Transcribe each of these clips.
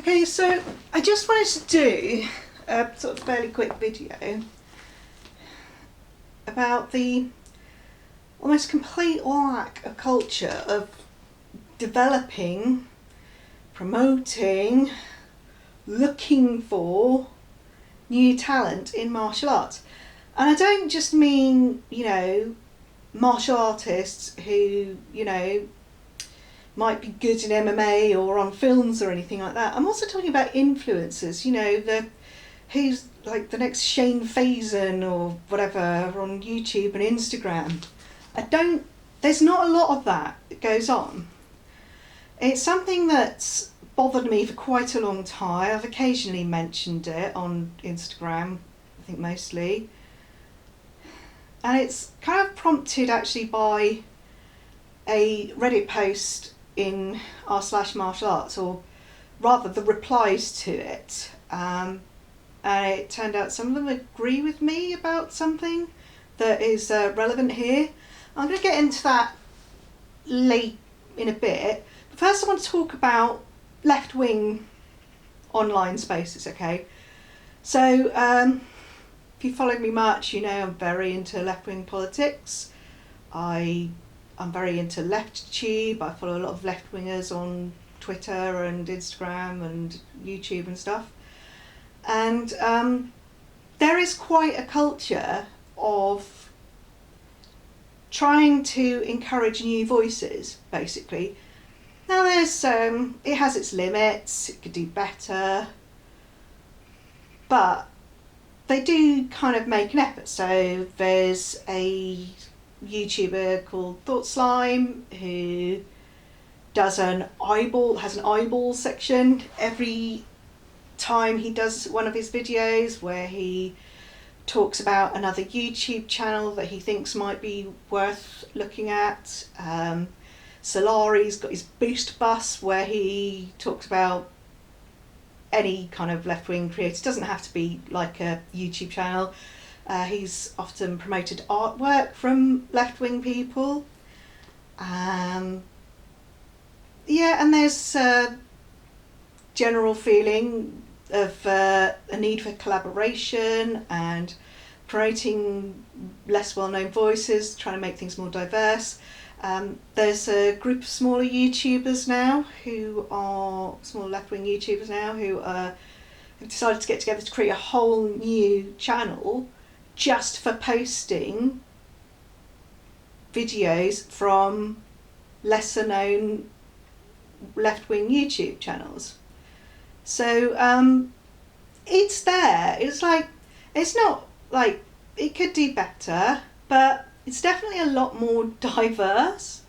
Okay, so I just wanted to do a sort of fairly quick video about the almost complete lack of culture of developing, promoting, looking for new talent in martial arts. And I don't just mean, martial artists who, might be good in MMA or on films or anything like that. I'm also talking about influencers, who's like the next Shane Faison or whatever on YouTube and Instagram. There's not a lot of that goes on. It's something that's bothered me for quite a long time. I've occasionally mentioned it on Instagram, I think mostly. And it's kind of prompted actually by a Reddit post in r/martial arts, or rather the replies to it. And it turned out some of them agree with me about something that is relevant here. I'm going to get into that late in a bit. But first I want to talk about left-wing online spaces, okay? So if you followed me much, I'm very into left-wing politics. I'm very into LeftTube. I follow a lot of left-wingers on Twitter and Instagram and YouTube and stuff. And there is quite a culture of trying to encourage new voices, basically. Now there's it has its limits, it could do better, but they do kind of make an effort. So there's a YouTuber called Thought Slime who has an eyeball section every time he does one of his videos, where he talks about another YouTube channel that he thinks might be worth looking at. Solari's got his Boost Bus, where he talks about any kind of left-wing creator. It doesn't have to be like a YouTube channel. He's often promoted artwork from left-wing people. And there's a general feeling of a need for collaboration and promoting less well-known voices, trying to make things more diverse. There's a group of smaller YouTubers now small left-wing YouTubers now who have decided to get together to create a whole new channel just for posting videos from lesser known left-wing YouTube channels. So it's there. It's not like it could do better, but it's definitely a lot more diverse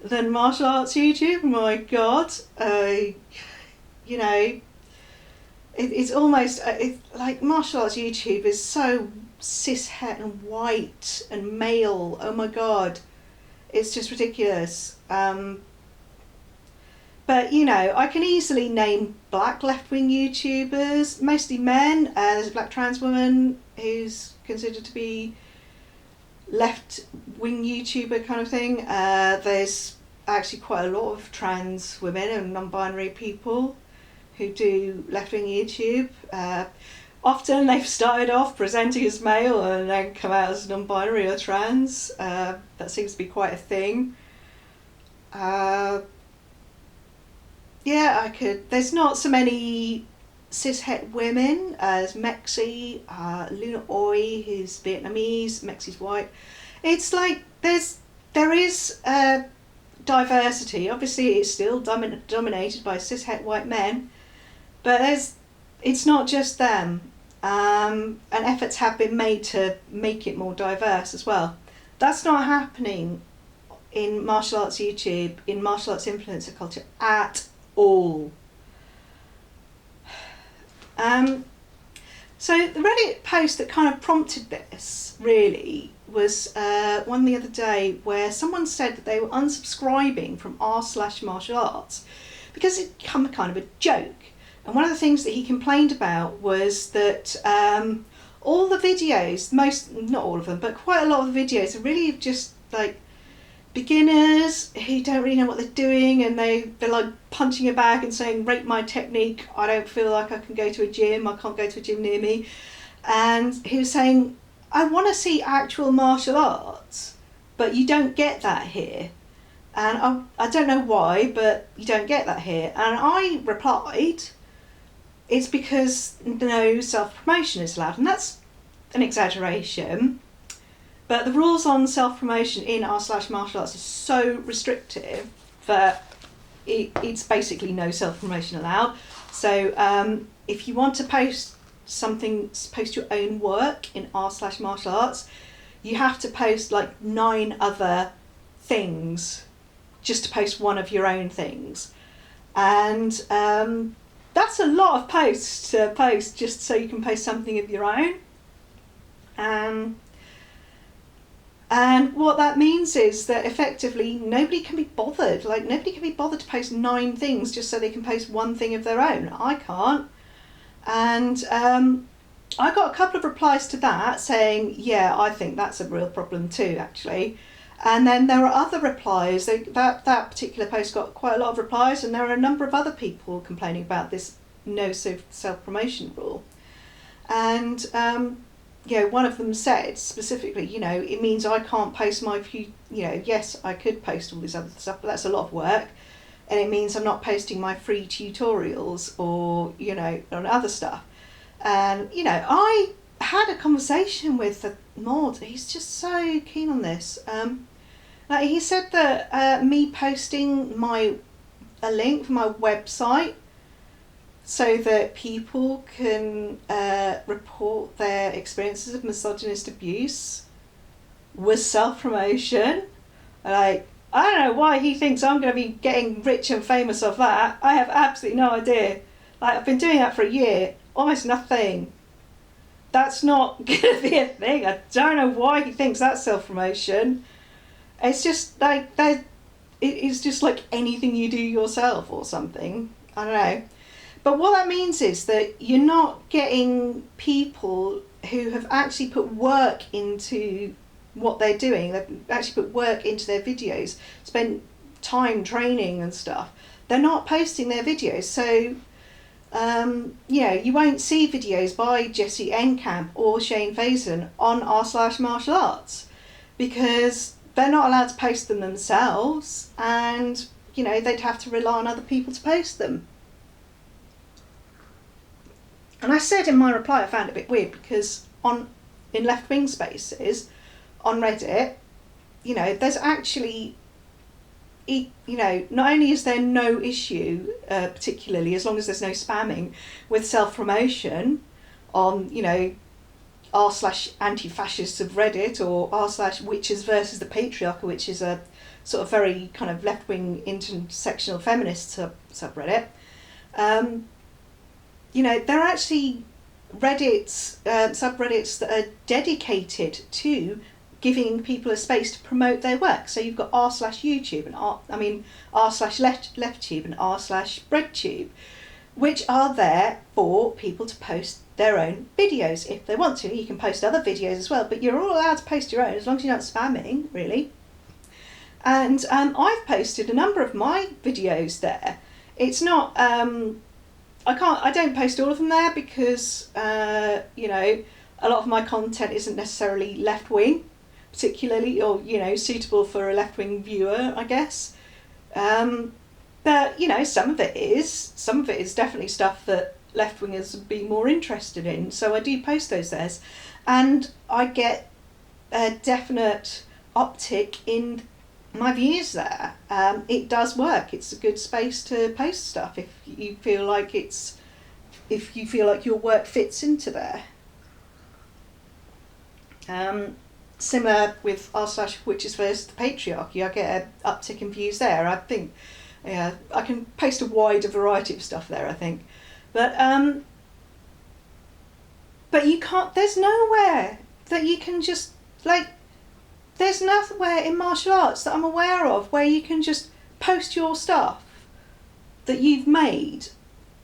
than martial arts YouTube. My God, it's almost like martial arts YouTube is so cishet and white and male. Oh my God, it's just ridiculous. But I can easily name black left-wing YouTubers, mostly men. There's a black trans woman who's considered to be left-wing YouTuber kind of thing. There's actually quite a lot of trans women and non-binary people who do left-wing YouTube. Often they've started off presenting as male and then come out as non-binary or trans. That seems to be quite a thing. There's not so many cishet women as Mexi, Luna Oi, who's Vietnamese, Mexi's white. It's like there is diversity. Obviously it's still dominated by cishet white men, but it's not just them. And efforts have been made to make it more diverse as well. That's not happening in martial arts YouTube, in martial arts influencer culture at all. So the Reddit post that kind of prompted this really was one the other day, where someone said that they were unsubscribing from r/martial arts because it become kind of a joke. And one of the things that he complained about was that all the videos, not all of them, but quite a lot of the videos are really just like beginners who don't really know what they're doing, and they're like punching a bag and saying, rate my technique, I don't feel like I can go to a gym, I can't go to a gym near me. And he was saying, I want to see actual martial arts, but you don't get that here. And I don't know why, but you don't get that here. And I replied, it's because no self-promotion is allowed. And that's an exaggeration. But the rules on self-promotion in r/martial arts is so restrictive that it's basically no self-promotion allowed. So if you want to post your own work in r/martial arts, you have to post like 9 other things just to post one of your own things. And that's a lot of posts to post just so you can post something of your own. And what that means is that effectively nobody can be bothered. Like, nobody can be bothered to post 9 things just so they can post one thing of their own. I can't. And I got a couple of replies to that saying, yeah, I think that's a real problem too, actually. And then there are other replies. That particular post got quite a lot of replies, and there are a number of other people complaining about this no self-promotion rule. And one of them said specifically, it means I can't post my few, yes, I could post all this other stuff, but that's a lot of work. And it means I'm not posting my free tutorials or, on other stuff. And, I had a conversation with the mod. He's just so keen on this. He said that me posting a link for my website so that people can report their experiences of misogynist abuse was self-promotion. I don't know why he thinks I'm going to be getting rich and famous off that. I have absolutely no idea. I've been doing that for a year, almost nothing. That's not going to be a thing. I don't know why he thinks that's self-promotion. It's just it's just like anything you do yourself or something. I don't know. But what that means is that you're not getting people who have actually put work into what they're doing. They've actually put work into their videos, spent time training and stuff. They're not posting their videos. So, you won't see videos by Jesse Enkamp or Shane Faison on r/martial arts because they're not allowed to post them themselves, and, they'd have to rely on other people to post them. And I said in my reply, I found it a bit weird because in left-wing spaces on Reddit, there's actually, not only is there no issue, particularly as long as there's no spamming, with self-promotion on, r/anti-fascists of Reddit or r/witches versus the patriarchy, which is a sort of very kind of left-wing intersectional feminist subreddit. There are actually subreddits that are dedicated to giving people a space to promote their work. So you've got r/YouTube and r/LeftTube and r/BreadTube, which are there for people to post their own videos if they want to. You can post other videos as well, but you're all allowed to post your own as long as you're not spamming, really. And I've posted a number of my videos there. It's not. I don't post all of them there because, a lot of my content isn't necessarily left-wing, particularly, or, suitable for a left-wing viewer, I guess. But, some of it is. Some of it is definitely stuff that left-wingers would be more interested in. So I do post those there. And I get a definite uptick in my views there. It does work. It's a good space to post stuff if you feel like your work fits into there. Similar with r/witches versus the patriarchy, I get an uptick in views there. I think, I can post a wider variety of stuff there, I think. But you can't, there's nowhere that you can just, there's nowhere in martial arts that I'm aware of where you can just post your stuff that you've made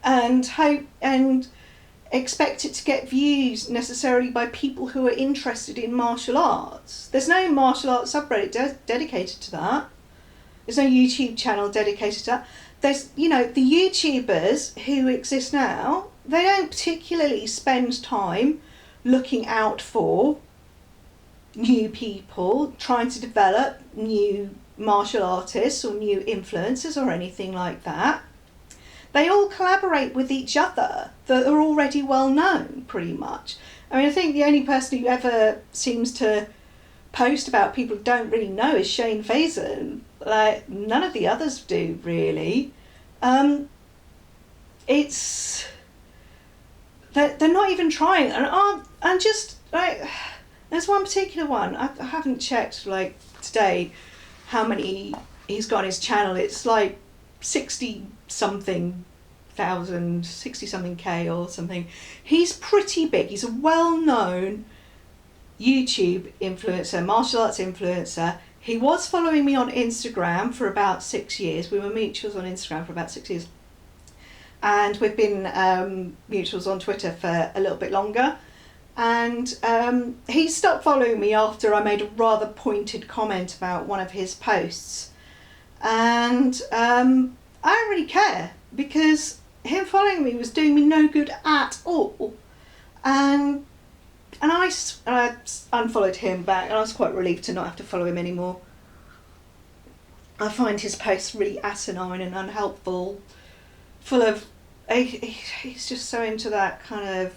and hope, and expect it to get views necessarily by people who are interested in martial arts. There's no martial arts subreddit dedicated to that. There's no YouTube channel dedicated to that. There's, the YouTubers who exist now, they don't particularly spend time looking out for new people, trying to develop new martial artists or new influencers or anything like that. They all collaborate with each other that are already well known, pretty much. I mean, I think the only person who ever seems to post about people who don't really know is Shane Faison. Like, none of the others do, really. They're not even trying. And just, like, there's one particular one, I haven't checked, like, today, how many he's got on his channel. It's like 60-something K or something. He's pretty big. He's a well-known YouTube influencer, martial arts influencer. He was following me on Instagram for about 6 years. We were mutuals on Instagram for about 6 years. And we've been mutuals on Twitter for a little bit longer. And he stopped following me after I made a rather pointed comment about one of his posts. And I don't really care, because him following me was doing me no good at all. And I unfollowed him back, and I was quite relieved to not have to follow him anymore. I find his posts really asinine and unhelpful, full of... He's just so into that kind of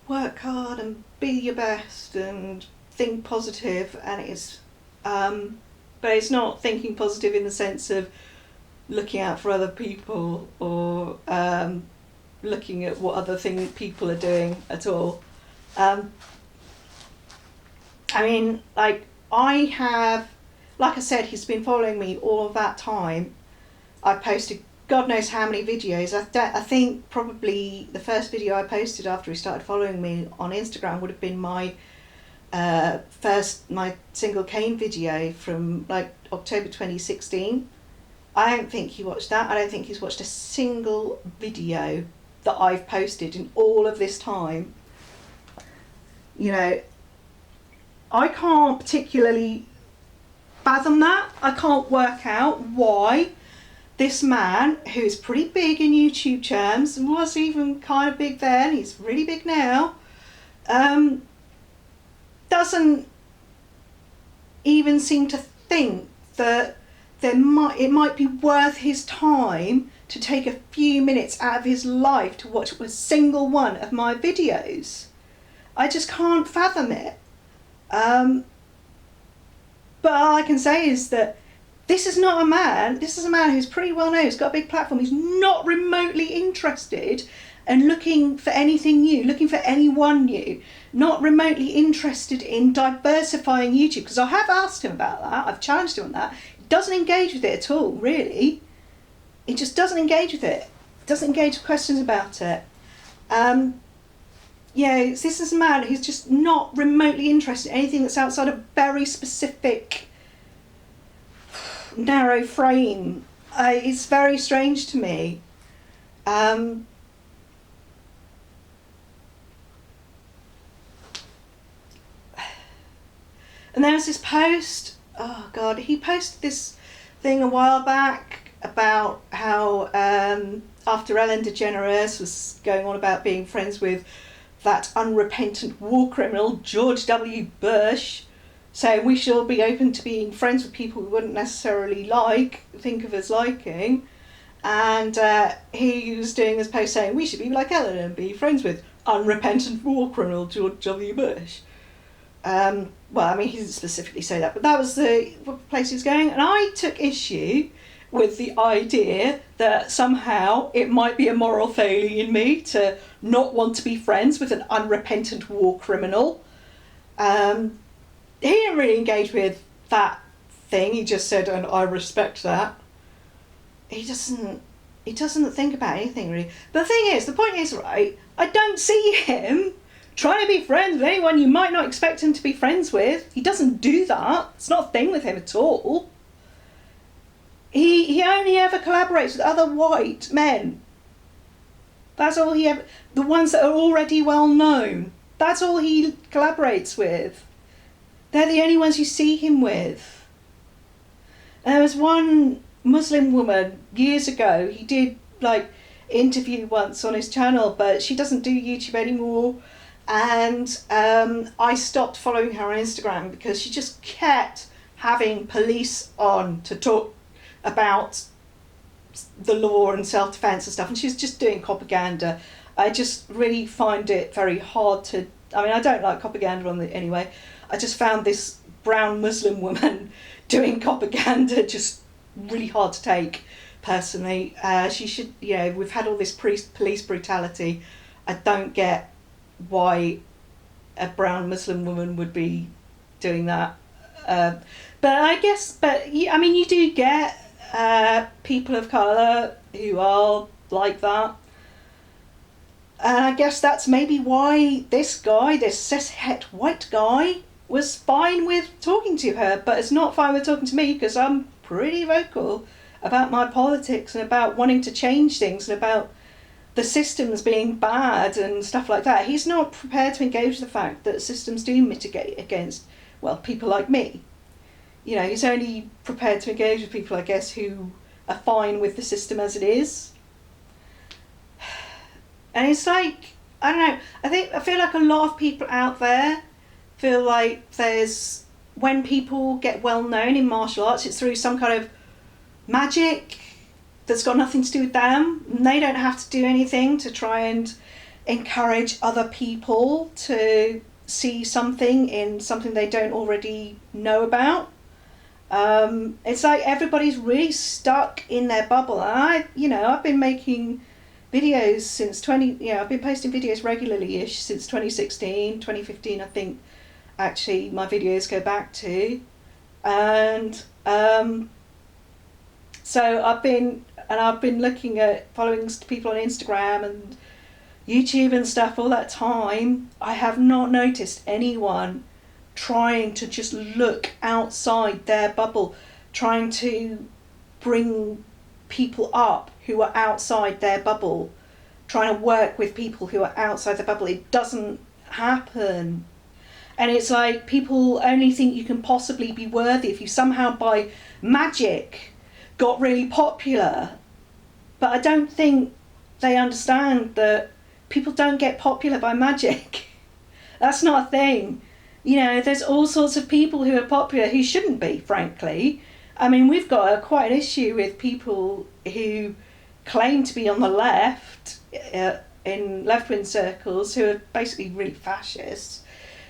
work hard and be your best and think positive, and it's... but it's not thinking positive in the sense of looking out for other people or looking at what other things people are doing at all. I mean, like I said, he's been following me all of that time. I posted God knows how many videos. I think probably the first video I posted after he started following me on Instagram would have been my single cane video from like October 2016. I don't think he watched that. I don't think he's watched a single video that I've posted in all of this time. I can't particularly fathom that. I can't work out why this man, who's pretty big in YouTube terms, and was even kind of big then, he's really big now, doesn't even seem to think that it might be worth his time to take a few minutes out of his life to watch a single one of my videos. I just can't fathom it. But all I can say is that this is a man who's pretty well known, he's got a big platform, he's not remotely interested and looking for anything new, looking for anyone new, not remotely interested in diversifying YouTube, because I have asked him about that, I've challenged him on that. He doesn't engage with it at all, really. He just doesn't engage with it, doesn't engage with questions about it. This is a man who's just not remotely interested in anything that's outside a very specific, narrow frame. It's very strange to me. And there was this post, oh God, he posted this thing a while back about how after Ellen DeGeneres was going on about being friends with that unrepentant war criminal George W. Bush, saying we should all be open to being friends with people we wouldn't necessarily think of as liking. And he was doing this post saying we should be like Ellen and be friends with unrepentant war criminal George W. Bush. Well, I mean, he didn't specifically say that, but that was the place he was going. And I took issue with the idea that somehow it might be a moral failing in me to not want to be friends with an unrepentant war criminal. He didn't really engage with that thing. He just said, and I respect that. He doesn't think about anything, really. The point is, right, I don't see him trying to be friends with anyone you might not expect him to be friends with. He doesn't do that. It's not a thing with him at all. He only ever collaborates with other white men. That's all he ever... The ones that are already well known. That's all he collaborates with. They're the only ones you see him with. There was one Muslim woman years ago, he did like interview once on his channel, but she doesn't do YouTube anymore. And I stopped following her on Instagram because she just kept having police on to talk about the law and self-defense and stuff, and she's just doing propaganda. I just really find it very hard to... I mean, I don't like propaganda anyway. I just found this brown Muslim woman doing propaganda just really hard to take, personally. She should, we've had all this police brutality. I don't get why a brown Muslim woman would be doing that. But I guess, you do get people of colour who are like that. And I guess that's maybe why this guy, this cishet white guy, was fine with talking to her, but it's not fine with talking to me because I'm pretty vocal about my politics and about wanting to change things and about the systems being bad and stuff like that. He's not prepared to engage the fact that systems do mitigate against, people like me. He's only prepared to engage with people, I guess, who are fine with the system as it is. And it's like, I don't know, I feel like a lot of people out there feel like when people get well known in martial arts, it's through some kind of magic that's got nothing to do with them. And they don't have to do anything to try and encourage other people to see something in something they don't already know about. It's like everybody's really stuck in their bubble. And I've been making videos since I've been posting videos regularly-ish since 2016, 2015, I think, actually, my videos go back to. And so I've been looking at following people on Instagram and YouTube and stuff all that time. I have not noticed anyone trying to just look outside their bubble, trying to bring people up who are outside their bubble, trying to work with people who are outside the bubble. It doesn't happen. And it's like people only think you can possibly be worthy if you somehow by magic got really popular. But I don't think they understand that people don't get popular by magic. That's not a thing. There's all sorts of people who are popular who shouldn't be, frankly. I mean, we've got quite an issue with people who claim to be on the left, in left-wing circles, who are basically really fascists,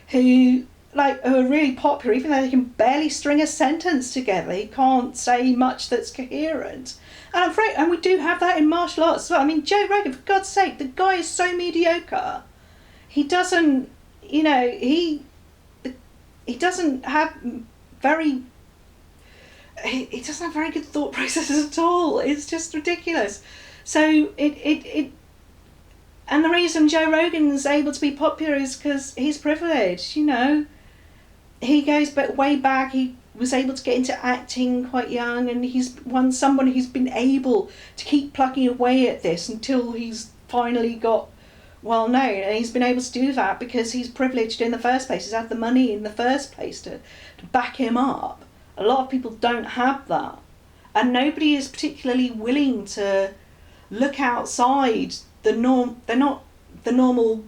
who are really popular, even though they can barely string a sentence together. They can't say much that's coherent. And I'm afraid, and we do have that in martial arts as well. I mean, Joe Rogan, for God's sake, the guy is so mediocre. He doesn't, he doesn't have very... He doesn't have very good thought processes at all. It's just ridiculous. So and the reason Joe Rogan is able to be popular is because he's privileged. He goes way back. He was able to get into acting quite young, and he's someone who's been able to keep plugging away at this until he's finally got well known. And he's been able to do that because he's privileged in the first place. He's had the money in the first place to back him up. A lot of people don't have that, and nobody is particularly willing to look outside the norm. They're not the normal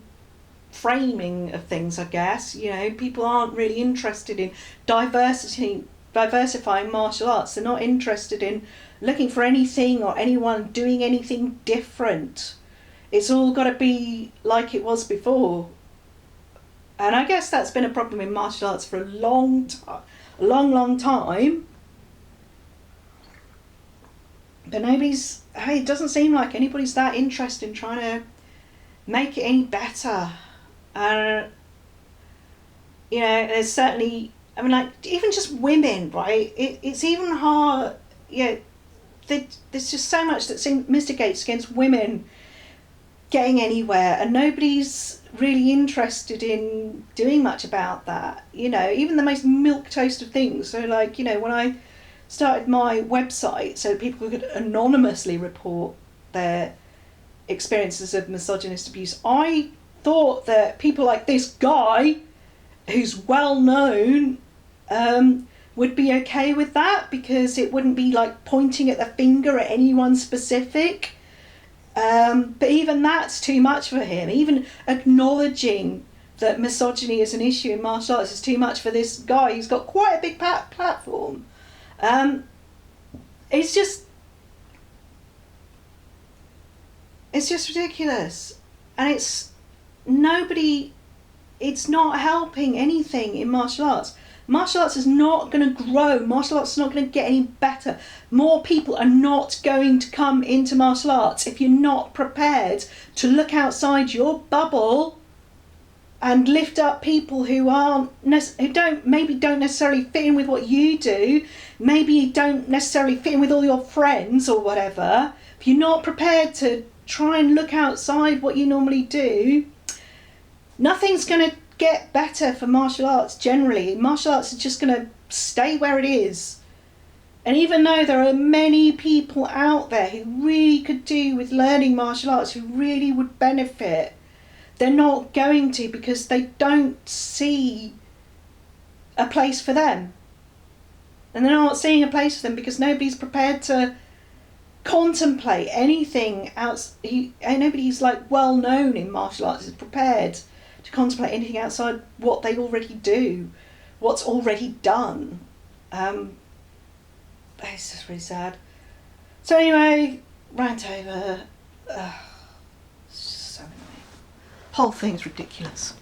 framing of things, I guess. People aren't really interested in diversifying martial arts. They're not interested in looking for anything or anyone doing anything different. It's all got to be like it was before. And I guess that's been a problem in martial arts for a long time. Long time. But it doesn't seem like anybody's that interested in trying to make it any better. There's certainly, even just women, right? It's even hard, there's just so much that mitigates against women getting anywhere, and nobody's really interested in doing much about that. Even the most milquetoast of things. So when I started my website so people could anonymously report their experiences of misogynist abuse. I thought that people like this guy, who's well known, would be okay with that, because it wouldn't be like pointing at the finger at anyone specific. But even that's too much for him. Even acknowledging that misogyny is an issue in martial arts is too much for this guy who's got quite a big platform. It's just ridiculous, and it's not helping anything in martial arts. Martial arts is not going to grow. Martial arts is not going to get any better. More people are not going to come into martial arts if you're not prepared to look outside your bubble and lift up people who don't necessarily fit in with what you do. Maybe don't necessarily fit in with all your friends or whatever. If you're not prepared to try and look outside what you normally do, nothing's going to get better for martial arts generally. Martial arts is just going to stay where it is. And even though there are many people out there who really could do with learning martial arts, who really would benefit, they're not going to, because they don't see a place for them. And they're not seeing a place for them because nobody's prepared to contemplate anything else. Nobody's like well known in martial arts is prepared to contemplate anything outside what they already do, what's already done. It's just really sad. So anyway, rant over. It's just so annoying. Whole thing's ridiculous.